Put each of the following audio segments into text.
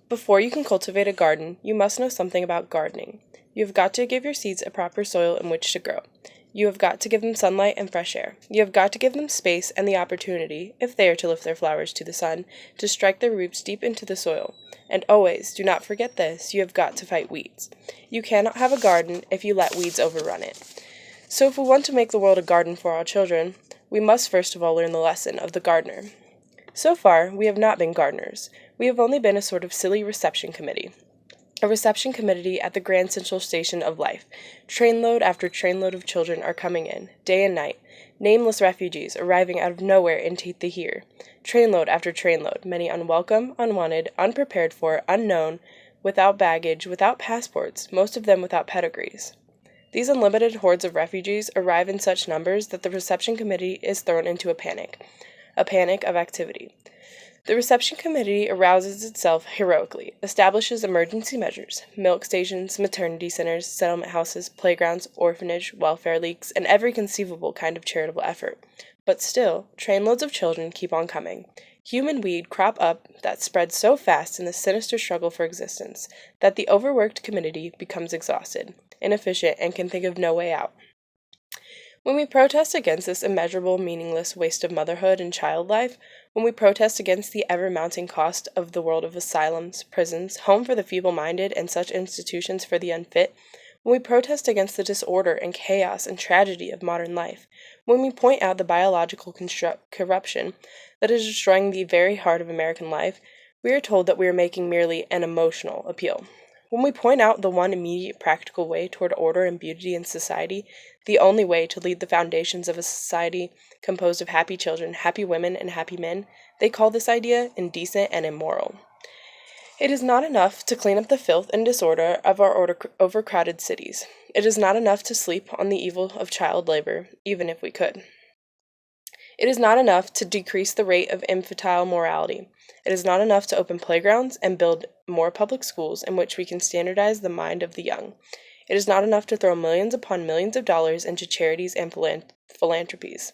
Before you can cultivate a garden, you must know something about gardening. You have got to give your seeds a proper soil in which to grow. You have got to give them sunlight and fresh air. You have got to give them space and the opportunity, if they are to lift their flowers to the sun, to strike their roots deep into the soil. And always, do not forget this, you have got to fight weeds. You cannot have a garden if you let weeds overrun it. So if we want to make the world a garden for our children, we must first of all learn the lesson of the gardener. So far, we have not been gardeners. We have only been a sort of silly reception committee. A reception committee at the Grand Central Station of life. Trainload after trainload of children are coming in, day and night. Nameless refugees arriving out of nowhere into the here. Trainload after trainload, many unwelcome, unwanted, unprepared for, unknown, without baggage, without passports, most of them without pedigrees. These unlimited hordes of refugees arrive in such numbers that the reception committee is thrown into a panic of activity. The reception committee arouses itself heroically, establishes emergency measures, milk stations, maternity centers, settlement houses, playgrounds, orphanage, welfare leagues, and every conceivable kind of charitable effort. But still, trainloads of children keep on coming. Human weed crop up that spreads so fast in the sinister struggle for existence that the overworked committee becomes exhausted, inefficient, and can think of no way out. When we protest against this immeasurable, meaningless waste of motherhood and child life, when we protest against the ever-mounting cost of the world of asylums, prisons, home for the feeble-minded, and such institutions for the unfit, when we protest against the disorder and chaos and tragedy of modern life, when we point out the biological corruption that is destroying the very heart of American life, we are told that we are making merely an emotional appeal. When we point out the one immediate practical way toward order and beauty in society, the only way to lead the foundations of a society composed of happy children, happy women, and happy men, they call this idea indecent and immoral. It is not enough to clean up the filth and disorder of our overcrowded cities. It is not enough to sleep on the evil of child labor, even if we could. It is not enough to decrease the rate of infantile morality. It is not enough to open playgrounds and build more public schools in which we can standardize the mind of the young. It is not enough to throw millions upon millions of dollars into charities and philanthropies.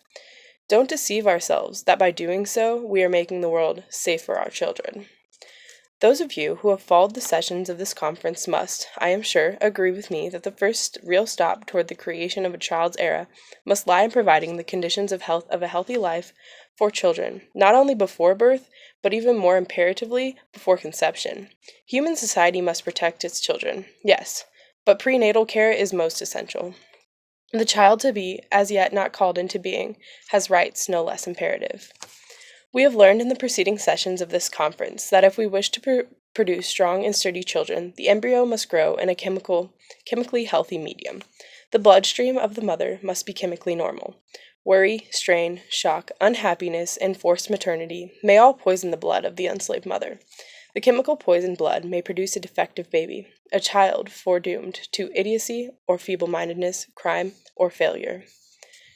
Don't deceive ourselves that by doing so, we are making the world safe for our children. Those of you who have followed the sessions of this conference must, I am sure, agree with me that the first real stop toward the creation of a child's era must lie in providing the conditions of a healthy life for children, not only before birth, but even more imperatively, before conception. Human society must protect its children, yes, but prenatal care is most essential. The child to be, as yet not called into being, has rights no less imperative. We have learned in the preceding sessions of this conference that if we wish to produce strong and sturdy children, the embryo must grow in a chemically healthy medium. The bloodstream of the mother must be chemically normal. Worry, strain, shock, unhappiness, and forced maternity may all poison the blood of the enslaved mother. The chemical poisoned blood may produce a defective baby, a child foredoomed to idiocy or feeble-mindedness, crime, or failure.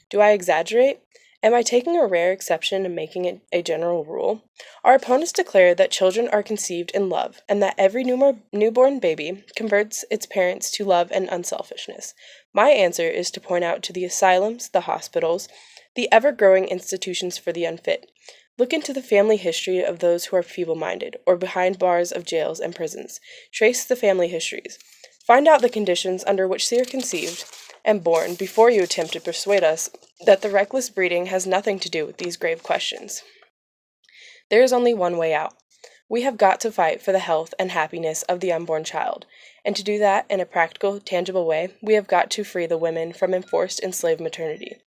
Do I exaggerate? Am I taking a rare exception and making it a general rule? Our opponents declare that children are conceived in love, and that every newborn baby converts its parents to love and unselfishness. My answer is to point out to the asylums, the hospitals, the ever-growing institutions for the unfit. Look into the family history of those who are feeble-minded, or behind bars of jails and prisons. Trace the family histories. Find out the conditions under which they are conceived and born before you attempt to persuade us that the reckless breeding has nothing to do with these grave questions. There is only one way out. We have got to fight for the health and happiness of the unborn child, and to do that in a practical, tangible way, we have got to free the women from enforced enslaved maternity.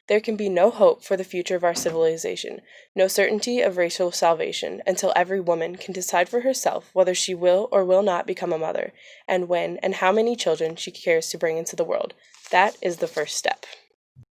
There can be no hope for the future of our civilization, no certainty of racial salvation, until every woman can decide for herself whether she will or will not become a mother, and when and how many children she cares to bring into the world. That is the first step.